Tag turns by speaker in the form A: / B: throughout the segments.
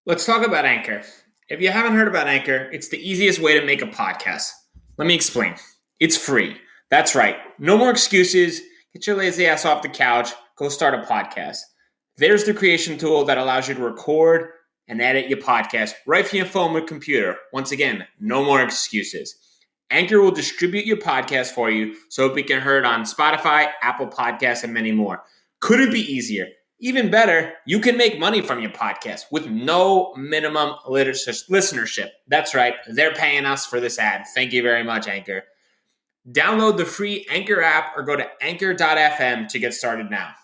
A: Let's talk about Anchor. If you haven't heard about Anchor, it's the easiest way to make a podcast. Let me explain. It's free. That's right. No more excuses. Get your lazy ass off the couch. Go start a podcast. There's the creation tool that allows you to record and edit your podcast right from your phone or computer. Once again, no more excuses. Anchor will distribute your podcast for you so it can be heard on Spotify, Apple Podcasts, and many more. Could it be easier? Even better, you can make money from your podcast with no minimum listenership. That's right, they're paying us for this ad. Thank you very much, Anchor. Download the free Anchor app or go to anchor.fm to get started now.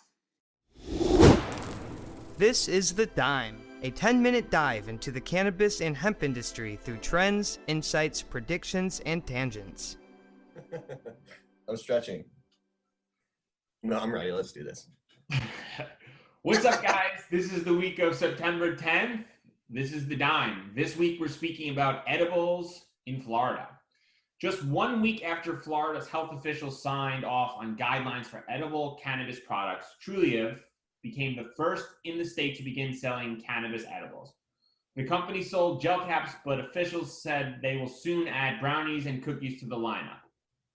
B: This is The Dime, a 10-minute dive into the cannabis and hemp industry through trends, insights, predictions, and tangents.
C: I'm stretching. No, I'm ready. Let's do this.
A: What's up, guys? This is the week of September 10th. This is The Dime. This week, we're speaking about edibles in Florida. Just 1 week after Florida's health officials signed off on guidelines for edible cannabis products, Trulieve became the first in the state to begin selling cannabis edibles. The company sold gel caps, but officials said they will soon add brownies and cookies to the lineup.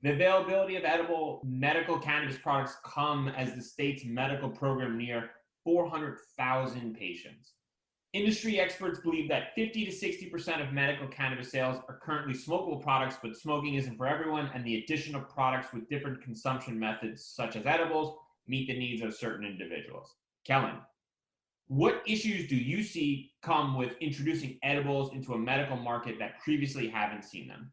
A: The availability of edible medical cannabis products come as the state's medical program near 400,000 patients. Industry experts believe that 50 to 60% of medical cannabis sales are currently smokable products, but smoking isn't for everyone, and the addition of products with different consumption methods, such as edibles, meet the needs of certain individuals. Kellan, what issues do you see come with introducing edibles into a medical market that previously haven't seen them?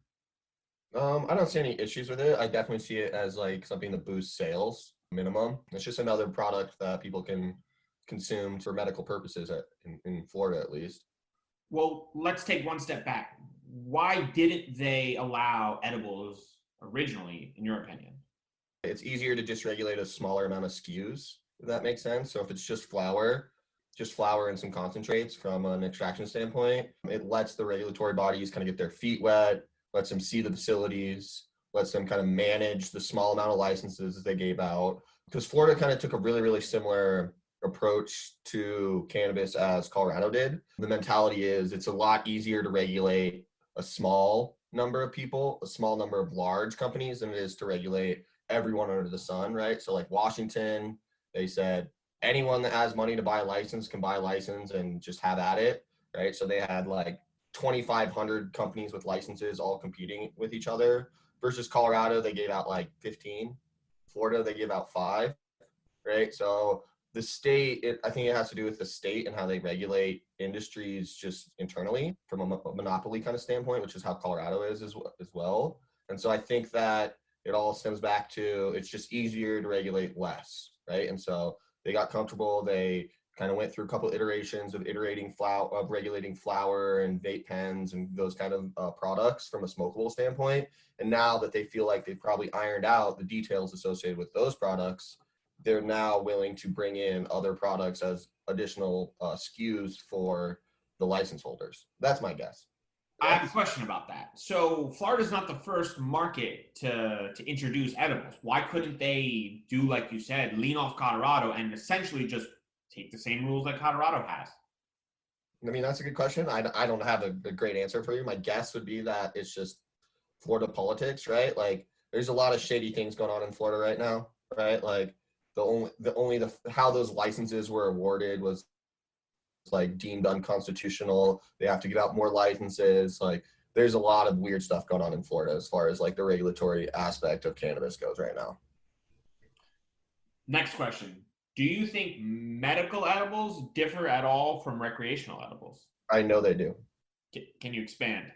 C: I don't see any issues with it. I definitely see it as like something to boost sales, minimum. It's just another product that people can consume for medical purposes in Florida, at least.
A: Well, let's take one step back. Why didn't they allow edibles originally, in your opinion?
C: It's easier to just regulate a smaller amount of SKUs, if that makes sense. So if it's just flour and some concentrates from an extraction standpoint, it lets the regulatory bodies kind of get their feet wet, lets them see the facilities, lets them kind of manage the small amount of licenses they gave out. Because Florida kind of took a really, really similar approach to cannabis as Colorado did. The mentality is it's a lot easier to regulate a small number of people, a small number of large companies than it is to regulate everyone under the sun, right? So like Washington, they said anyone that has money to buy a license can buy a license and just have at it, right? So they had like 2,500 companies with licenses all competing with each other versus Colorado, they gave out like 15. Florida, they give out 5, right? So the state, I think it has to do with the state and how they regulate industries just internally from a monopoly kind of standpoint, which is how Colorado is as well. And so I think that it all stems back to it's just easier to regulate less, right? And so they got comfortable. They kind of went through a couple iterations of regulating flour and vape pens and those kind of products from a smokable standpoint. And now that they feel like they've probably ironed out the details associated with those products, they're now willing to bring in other products as additional SKUs for the license holders. That's my guess.
A: I have a question about that. So Florida's not the first market to introduce edibles. Why couldn't they do, like you said, lean off Colorado and essentially just take the same rules that Colorado has?
C: I mean, that's a good question. I don't have a great answer for you. My guess would be that it's just Florida politics, right? Like there's a lot of shady things going on in Florida right now, right? Like how those licenses were awarded was like deemed unconstitutional. They have to give out more licenses. Like there's a lot of weird stuff going on in Florida as far as like the regulatory aspect of cannabis goes right now.
A: Next question. Do you think medical edibles differ at all from recreational edibles?
C: I know they do.
A: Can you expand?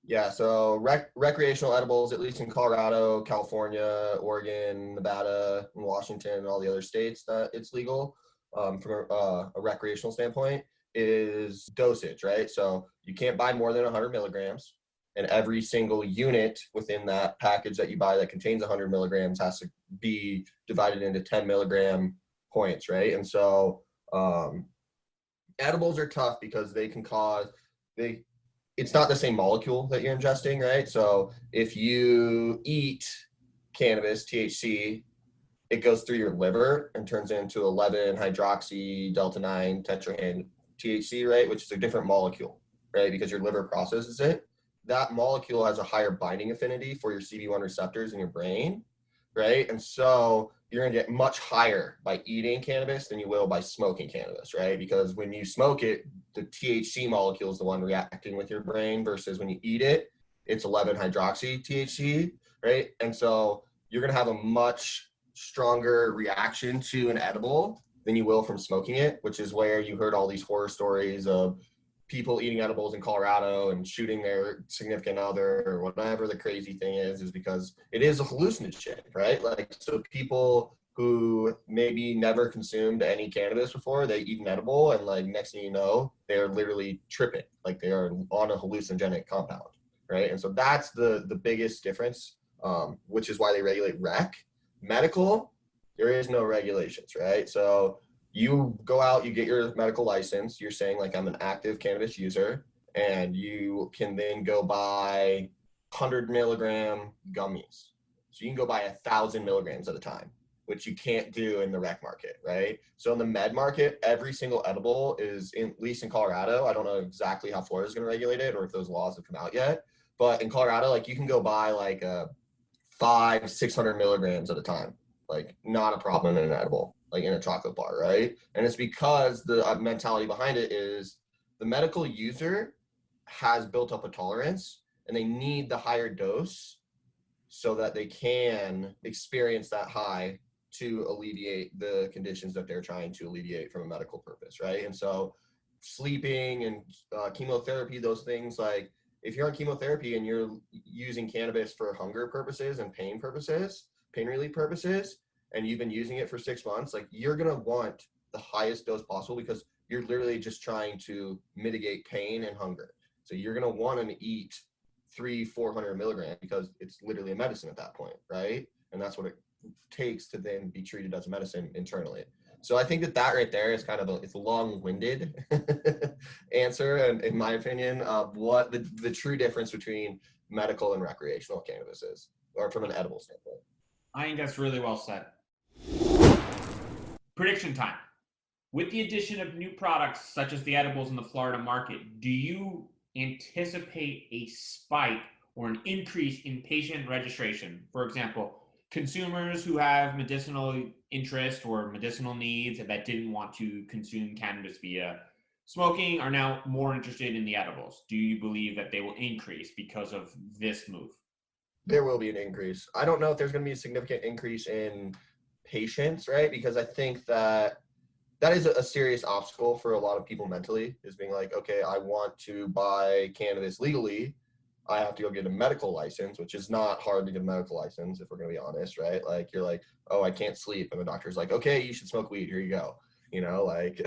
C: Yeah, so recreational edibles, at least in Colorado, California, Oregon, Nevada, and Washington, and all the other states that it's legal from a recreational standpoint, is dosage, right? So you can't buy more than 100 milligrams, and every single unit within that package that you buy that contains 100 milligrams has to be divided into 10 milligram points, right? And so edibles are tough because they can cause it's not the same molecule that you're ingesting, right? So if you eat cannabis, THC, it goes through your liver and turns into 11 hydroxy delta 9 THC, right, which is a different molecule, right, because your liver processes it. That molecule has a higher binding affinity for your CB1 receptors in your brain, right? And so you're going to get much higher by eating cannabis than you will by smoking cannabis, right? Because when you smoke it, the THC molecule is the one reacting with your brain versus when you eat it, it's 11-hydroxy THC, right? And so you're going to have a much stronger reaction to an edible than you will from smoking it, which is where you heard all these horror stories of people eating edibles in Colorado and shooting their significant other or whatever the crazy thing is because it is a hallucinogen, right? Like, so people who maybe never consumed any cannabis before, they eat an edible and like next thing you know, they're literally tripping, like they are on a hallucinogenic compound, right? And so that's the biggest difference, which is why they regulate rec. Medical, there is no regulations, right? So you go out, you get your medical license, you're saying like I'm an active cannabis user, and you can then go buy 100-milligram gummies. So you can go buy 1,000 milligrams at a time, which you can't do in the rec market, right? So in the med market, every single edible is, at least in Colorado, I don't know exactly how Florida is going to regulate it or if those laws have come out yet, but in Colorado, like you can go buy like 500-600 milligrams at a time, like not a problem in an edible, like in a chocolate bar, right? And it's because the mentality behind it is the medical user has built up a tolerance and they need the higher dose so that they can experience that high to alleviate the conditions that they're trying to alleviate from a medical purpose, right? And so sleeping and chemotherapy, those things, like if you're on chemotherapy and you're using cannabis for hunger purposes and pain purposes, pain relief purposes, and you've been using it for 6 months, like you're going to want the highest dose possible because you're literally just trying to mitigate pain and hunger. So you're going to want to eat 300-400 milligrams because it's literally a medicine at that point, right? And that's what it takes to then be treated as a medicine internally. So I think that right there is kind of it's a long-winded answer, and in my opinion, of what the true difference between medical and recreational cannabis is, or from an edible standpoint.
A: I think that's really well said. Prediction time. With the addition of new products such as the edibles in the Florida market, do you anticipate a spike or an increase in patient registration? For example, consumers who have medicinal interest or medicinal needs that didn't want to consume cannabis via smoking are now more interested in the edibles. Do you believe that they will increase because of this move?
C: There will be an increase. I don't know if there's going to be a significant increase in patients, right? Because I think that is a serious obstacle for a lot of people mentally, is being like, okay, I want to buy cannabis legally. I have to go get a medical license, which is not hard to get a medical license if we're going to be honest, right? Like you're like, oh, I can't sleep. And the doctor's like, okay, you should smoke weed. Here you go. You know, like,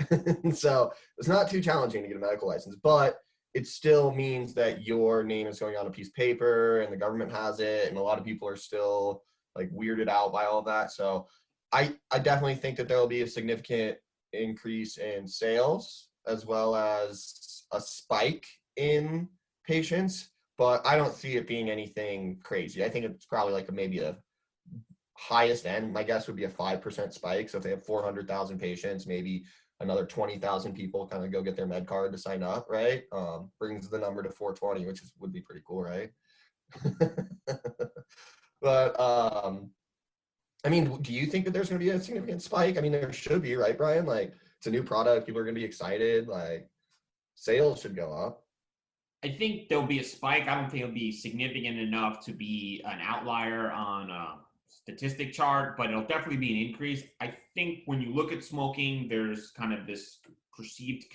C: so it's not too challenging to get a medical license, but it still means that your name is going on a piece of paper and the government has it. And a lot of people are still like weirded out by all of that. So I definitely think that there will be a significant increase in sales as well as a spike in patients, but I don't see it being anything crazy. I think it's probably like maybe a highest end. My guess would be a 5% spike. So if they have 400,000 patients, maybe another 20,000 people kind of go get their med card to sign up, right? Brings the number to 420, which would be pretty cool, right? But I mean, do you think that there's going to be a significant spike? I mean, there should be, right, Brian? Like, it's a new product. People are going to be excited. Like, sales should go up.
A: I think there'll be a spike. I don't think it'll be significant enough to be an outlier on a statistic chart, but it'll definitely be an increase. I think when you look at smoking, there's kind of this perceived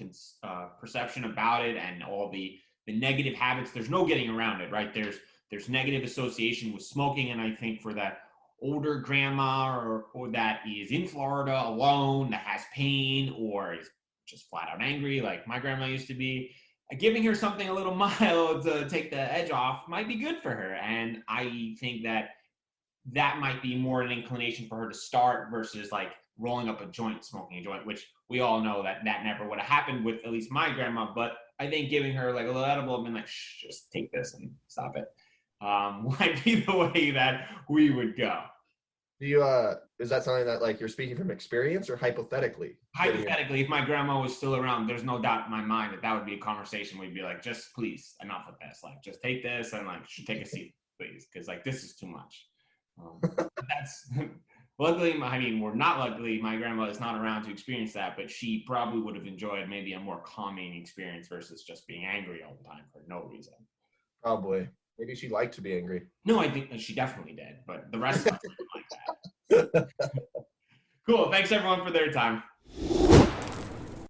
A: perception about it and all the negative habits. There's no getting around it, right? There's negative association with smoking, and I think for that older grandma or that is in Florida alone, that has pain or is just flat out angry like my grandma used to be, giving her something a little mild to take the edge off might be good for her. And I think that might be more an inclination for her to start versus like rolling up a joint, smoking a joint, which we all know that never would have happened with at least my grandma. But I think giving her like a little edible and been like, shh, just take this and stop it, might be the way that we would go.
C: Do you is that something that like you're speaking from experience or hypothetically?
A: Hypothetically, if my grandma was still around, there's no doubt in my mind that would be a conversation we'd be like, just please, enough of this. Like, just take this and like, take a seat, please, because like this is too much. That's luckily, I mean, we're not luckily. My grandma is not around to experience that, but she probably would have enjoyed maybe a more calming experience versus just being angry all the time for no reason.
C: Probably. Maybe she liked to be angry.
A: No, I think that she definitely did, but the rest of us didn't like that. Cool. Thanks everyone for their time.